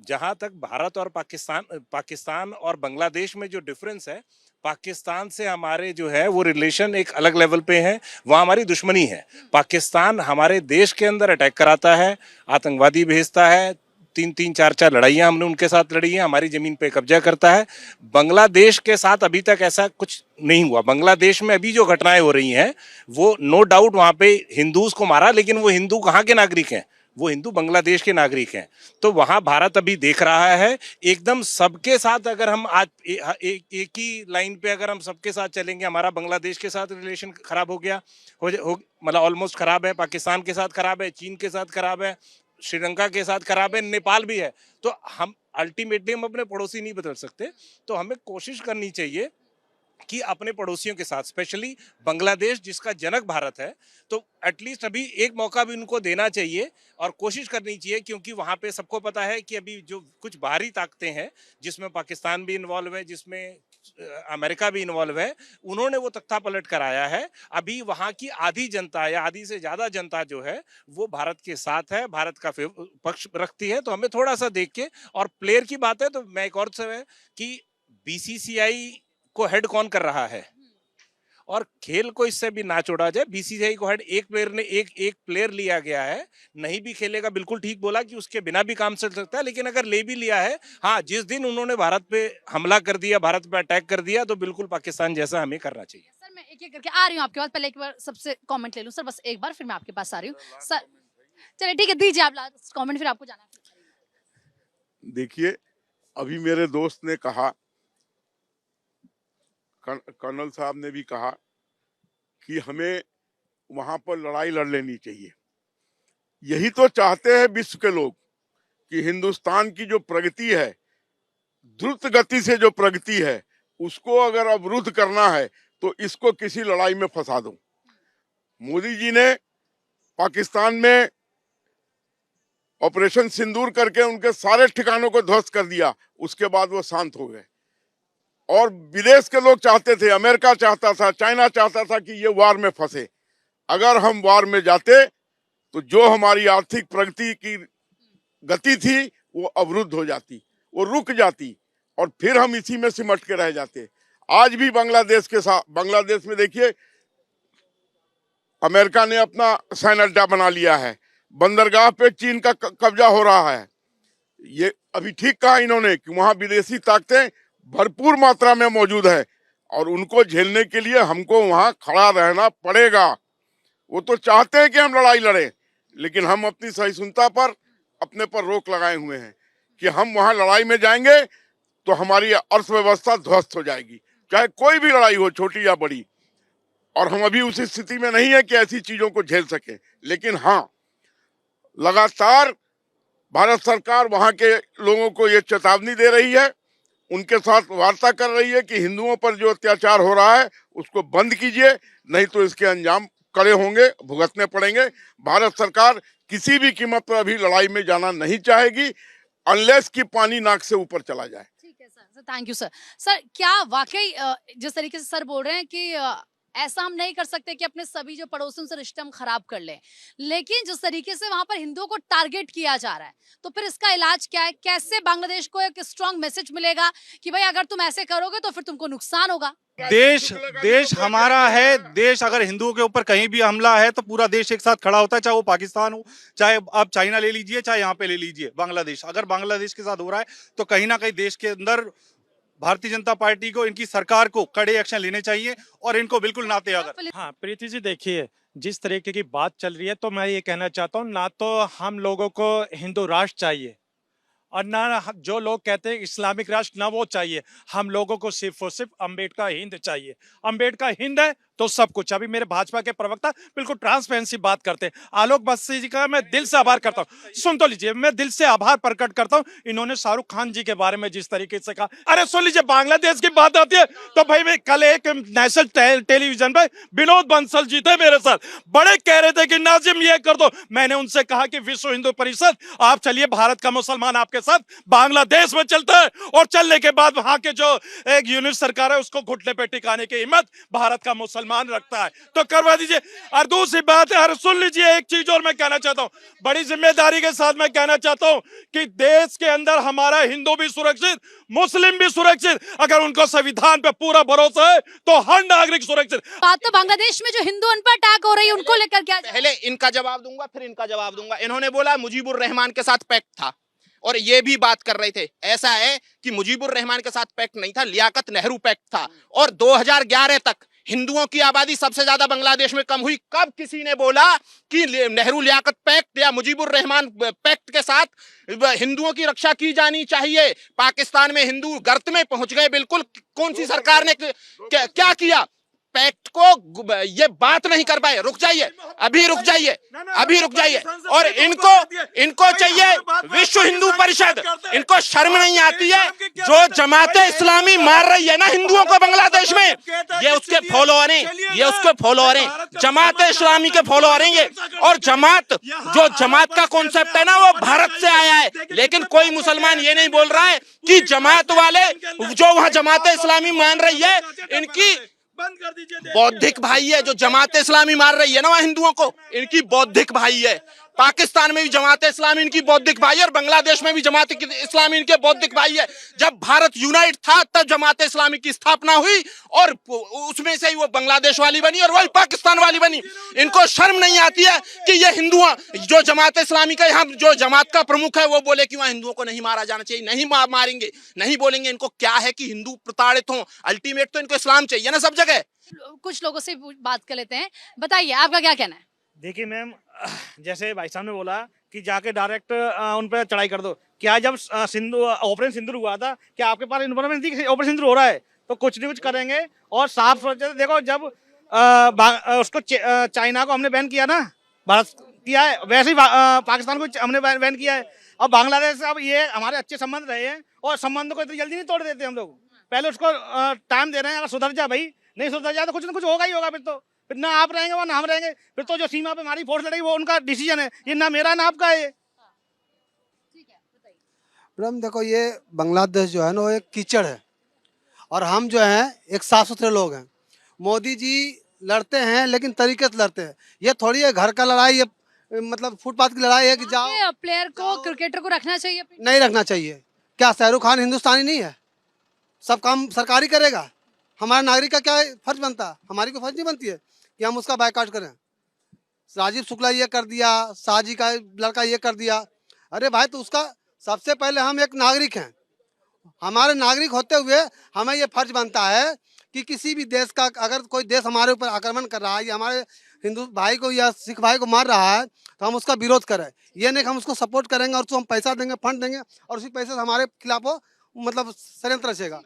जहां तक भारत और पाकिस्तान और बांग्लादेश में जो डिफरेंस है, पाकिस्तान से हमारे जो है वो रिलेशन एक अलग लेवल पे है, वहाँ हमारी दुश्मनी है। पाकिस्तान हमारे देश के अंदर अटैक कराता है, आतंकवादी भेजता है, तीन तीन चार चार लड़ाइयाँ हमने उनके साथ लड़ी हैं, हमारी जमीन पे कब्जा करता है। बांग्लादेश के साथ अभी तक ऐसा कुछ नहीं हुआ। बांग्लादेश में अभी जो घटनाएं हो रही हैं वो नो डाउट वहाँ पे हिंदूज को मारा, लेकिन वो हिंदू कहाँ के नागरिक हैं? वो हिंदू बांग्लादेश के नागरिक हैं। तो वहां भारत अभी देख रहा है एकदम सबके साथ, अगर हम आज एक ही लाइन पे अगर हम सबके साथ चलेंगे, हमारा बांग्लादेश के साथ रिलेशन खराब हो गया, हो मतलब ऑलमोस्ट खराब है, पाकिस्तान के साथ खराब है, चीन के साथ खराब है, श्रीलंका के साथ खराब है, नेपाल भी है। तो हम अल्टीमेटली हम अपने पड़ोसी नहीं बदल सकते। तो हमें कोशिश करनी चाहिए कि अपने पड़ोसियों के साथ, स्पेशली बांग्लादेश जिसका जनक भारत है, तो एटलीस्ट अभी एक मौका भी उनको देना चाहिए और कोशिश करनी चाहिए, क्योंकि वहां पे सबको पता है कि अभी जो कुछ बाहरी ताकतें हैं, जिसमें पाकिस्तान भी इन्वॉल्व है, जिसमें अमेरिका भी इन्वॉल्व है, उन्होंने वो तख्ता पलट कराया है। अभी वहां की आधी जनता या आधी से ज्यादा जनता जो है वो भारत के साथ है, भारत का पक्ष रखती है। तो हमें थोड़ा सा देख के, और प्लेयर की बात है तो मैं एक और से है कि बीसीसीआई को हेड कौन कर रहा है, और खेल को इससे भी ना छोड़ा जाए। बीसीसीआई को हेड एक प्लेयर ने एक प्लेयर लिया गया है, नहीं भी खेलेगा, बिल्कुल ठीक बोला कि उसके बिना भी काम चल सकता है, लेकिन अगर ले भी लिया है, हाँ, जिस दिन उन्होंने भारत पे हमला कर दिया, भारत पे अटैक कर दिया, तो बिल्कुल पाकिस्तान जैसा हमें करना चाहिए। सर मैं एक एक करके आ रही हूँ आपके पास, पहले एक बार सबसे कमेंट ले लूँ सर, बस एक बार, फिर मैं आपके पास आ रही हूँ सर। चलिए ठीक है, दीजिए आप लास्ट कमेंट, फिर आपको जाना है। देखिए, अभी मेरे दोस्त ने कहा, कर्नल साहब ने भी कहा कि हमें वहां पर लड़ाई लड़ लेनी चाहिए। यही तो चाहते हैं विश्व के लोग कि हिंदुस्तान की जो प्रगति है, द्रुत गति से जो प्रगति है, उसको अगर अवरुद्ध करना है तो इसको किसी लड़ाई में फंसा दो। मोदी जी ने पाकिस्तान में ऑपरेशन सिंदूर करके उनके सारे ठिकानों को ध्वस्त कर दिया, उसके बाद वो शांत हो गए। और विदेश के लोग चाहते थे, अमेरिका चाहता था, चाइना चाहता था कि ये वार में फंसे। अगर हम वार में जाते तो जो हमारी आर्थिक प्रगति की गति थी वो अवरुद्ध हो जाती, वो रुक जाती, और फिर हम इसी में सिमट के रह जाते। आज भी बांग्लादेश के साथ, बांग्लादेश में देखिए अमेरिका ने अपना सैन्य अड्डा बना लिया है, बंदरगाह पे चीन का कब्जा हो रहा है। ये अभी ठीक कहा इन्होंने कि वहां विदेशी ताकतें भरपूर मात्रा में मौजूद है, और उनको झेलने के लिए हमको वहां खड़ा रहना पड़ेगा। वो तो चाहते हैं कि हम लड़ाई लड़ें, लेकिन हम अपनी सहिष्णुता पर अपने पर रोक लगाए हुए हैं कि हम वहां लड़ाई में जाएंगे तो हमारी अर्थव्यवस्था ध्वस्त हो जाएगी, चाहे कोई भी लड़ाई हो, छोटी या बड़ी। और हम अभी उस स्थिति में नहीं है कि ऐसी चीजों को झेल सके। लेकिन हाँ, लगातार भारत सरकार वहां के लोगों को ये चेतावनी दे रही है, उनके साथ वार्ता कर रही है कि हिंदुओं पर जो अत्याचार हो रहा है उसको बंद कीजिए, नहीं तो इसके अंजाम कड़े होंगे, भुगतने पड़ेंगे। भारत सरकार किसी भी कीमत पर अभी लड़ाई में जाना नहीं चाहेगी, अनलेस कि पानी नाक से ऊपर चला जाए। ठीक है sir, thank you sir. Sir क्या वाकई जिस तरीके से सर बोल रहे हैं कि ऐसा हम नहीं कर सकते कि अपने सभी जो पड़ोसियों से रिश्ते हम खराब कर लें, लेकिन जिस तरीके से वहां पर हिंदुओं को टारगेट किया जा रहा है, तो फिर इसका इलाज क्या है? कैसे बांग्लादेश को एक स्ट्रांग मैसेज मिलेगा कि भाई अगर तुम ऐसे करोगे तो फिर तुमको नुकसान होगा? देश हमारा है। देश अगर हिंदुओं के ऊपर कहीं भी हमला है तो पूरा देश एक साथ खड़ा होता है, चाहे वो पाकिस्तान हो, चाहे आप चाइना ले लीजिए, चाहे यहाँ पे ले लीजिए बांग्लादेश। अगर बांग्लादेश के साथ हो रहा है तो कहीं ना कहीं देश के अंदर भारतीय जनता पार्टी को, इनकी सरकार को कड़े एक्शन लेने चाहिए और इनको बिल्कुल नाते अगर। हाँ प्रीति जी, देखिए जिस तरीके की बात चल रही है, तो मैं ये कहना चाहता हूँ, ना तो हम लोगों को हिंदू राष्ट्र चाहिए और ना जो लोग कहते हैं इस्लामिक राष्ट्र, ना वो चाहिए। हम लोगों को सिर्फ और सिर्फ अम्बेडकर हिंद चाहिए। अम्बेडकर हिंद है तो सब कुछ। अभी मेरे भाजपा के प्रवक्ता बिल्कुल ट्रांसपेरेंसी बात करते हैं। आलोक बस्सी जी का मैं दिल से आभार करता हूँ। सुन तो लीजिए, मैं दिल से आभार प्रकट करता हूँ। इन्होंने शाहरुख खान जी के बारे में जिस तरीके से कहा, अरे सुन लीजिए, बांग्लादेश की बात आती है तो भाई मैं कल एक नेशनल टेलीविजन पे विनोद बंसल जी थे मेरे साथ, बड़े कह रहे थे कि नाजिम ये कर दो। मैंने उनसे कहा कि विश्व हिंदू परिषद, आप चलिए, भारत का मुसलमान आपके साथ बांग्लादेश में चलता है, और चलने के बाद वहां के जो एक यूनिट सरकार है उसको घुटने पे टिकाने की हिम्मत भारत का मुसलमान मुसलमान रखता है, तो करवा दीजिए। और दूसरी बात है, और सुन लीजिए एक चीज और मैं कहना चाहता हूँ, बड़ी जिम्मेदारी के साथ मैं कहना चाहता हूँ कि देश के अंदर हमारा हिंदू भी सुरक्षित, मुस्लिम भी सुरक्षित। अगर उनको संविधान पे पूरा भरोसा है तो हर नागरिक सुरक्षित। बात तो बांग्लादेश में जो हिंदू उन पर अटैक हो रही है उनको लेकर क्या? पहले इनका जवाब दूंगा, फिर इनका जवाब दूंगा। इन्होंने बोला मुजीबुर रहमान के साथ पैक्ट था, और ये भी बात कर रहे थे। ऐसा है कि मुजीबुर रहमान के साथ पैक्ट नहीं था, लियाकत नेहरू पैक्ट था। और 2011 तक हिंदुओं की आबादी सबसे ज्यादा बांग्लादेश में कम हुई। कब किसी ने बोला कि नेहरू लियाकत पैक्ट या मुजीबुर रहमान पैक्ट के साथ हिंदुओं की रक्षा की जानी चाहिए? पाकिस्तान में हिंदू गर्त में पहुंच गए बिल्कुल। कौन सी सरकार ने क्या किया? पैक्ट को ये बात नहीं कर पाए। रुक जाइए, अभी रुक जाइए, अभी रुक जाइए। और इनको चाहिए विश्व हिंदू परिषद। इनको शर्म नहीं आती है? जो जमाते इस्लामी मार रही है ना हिंदुओं को बांग्लादेश में, ये उसके फॉलोअर हैं, ये उसके फॉलोअर हैं, जमाते इस्लामी के फॉलोअर हैं ये। और जमात का कॉन्सेप्ट है ना, वो भारत से आया है। लेकिन कोई मुसलमान ये नहीं बोल रहा है कि जमात वाले जो वहां जमाते इस्लामी मान रही है इनकी बौद्धिक भाई है। जो जमात इस्लामी मार रही है ना वह हिंदुओं को, इनकी बौद्धिक भाई है। पाकिस्तान में भी जमात इस्लामी इनकी बौद्धिक भाई है, और बांग्लादेश में भी जमात इस्लामी इनके बौद्धिक भाई है। जब भारत यूनाइट था तब जमात इस्लामी की स्थापना हुई, और उसमें से ही वो बांग्लादेश वाली बनी और वही पाकिस्तान वाली बनी। इनको शर्म नहीं आती है कि ये हिंदुआ जो जमात इस्लामी का यहाँ जो जमात का प्रमुख है वो बोले कि वहाँ हिंदुओं को नहीं मारा जाना चाहिए? नहीं मारेंगे, नहीं बोलेंगे। इनको क्या है कि हिंदू प्रताड़ित हों? अल्टीमेट तो इनको इस्लाम चाहिए ना सब जगह। कुछ लोगों से बात कर लेते हैं। बताइए आपका क्या कहना है? देखिए मैम, जैसे भाई साहब ने बोला कि जाके डायरेक्ट उन पर चढ़ाई कर दो। क्या जब ऑपरेशन सिंदूर हुआ था, क्या आपके पास इन्फॉर्मेशन थी कि ऑपरेशन सिंदूर हो रहा है? तो कुछ नहीं कुछ करेंगे। और साफ सोचे, देखो जब उसको चाइना को हमने बैन किया ना, भारत किया है, वैसे ही पाकिस्तान को हमने बैन किया है। अब बांग्लादेश से अब ये हमारे अच्छे संबंध रहे हैं, और संबंध को इतनी जल्दी नहीं तोड़ देते हम लोग। पहले उसको टाइम दे रहे हैं। अगर सुधर जा भाई, नहीं सुधर जाए तो कुछ ना कुछ होगा ही होगा। फिर ना आप रहेंगे वो ना हम रहेंगे। फिर तो जो सीमा पे हमारी फोर्स लड़ेगी वो उनका डिसीजन है, ये ना मेरा ना आपका है। मैडम देखो, ये बांग्लादेश जो है ना वो एक कीचड़ है, और हम जो हैं एक साफ सुथरे लोग हैं। मोदी जी लड़ते हैं लेकिन तरीके से लड़ते हैं। ये थोड़ी है घर का लड़ाई, ये मतलब फुटपाथ की लड़ाई है कि जाओ। प्लेयर को, क्रिकेटर को रखना चाहिए? नहीं रखना चाहिए। क्या शाहरुख खान हिंदुस्तानी नहीं है? सब काम सरकारी करेगा। हमारे नागरिक का क्या फर्ज बनता है? हमारी कोई फर्ज नहीं बनती है कि हम उसका बायकॉट करें। राजीव शुक्ला ये कर दिया, शाहजी का लड़का ये कर दिया। अरे भाई, तो उसका सबसे पहले हम एक नागरिक हैं। हमारे नागरिक होते हुए हमें ये फर्ज बनता है कि किसी भी देश का अगर कोई देश हमारे ऊपर आक्रमण कर रहा है या हमारे हिंदू भाई को या सिख भाई को मार रहा है तो हम उसका विरोध करें। ये नहीं कि हम उसको सपोर्ट करेंगे और उसको हम पैसा देंगे, फंड देंगे और उसी पैसे से हमारे खिलाफ वो मतलब षड्यंत्र रचेगा।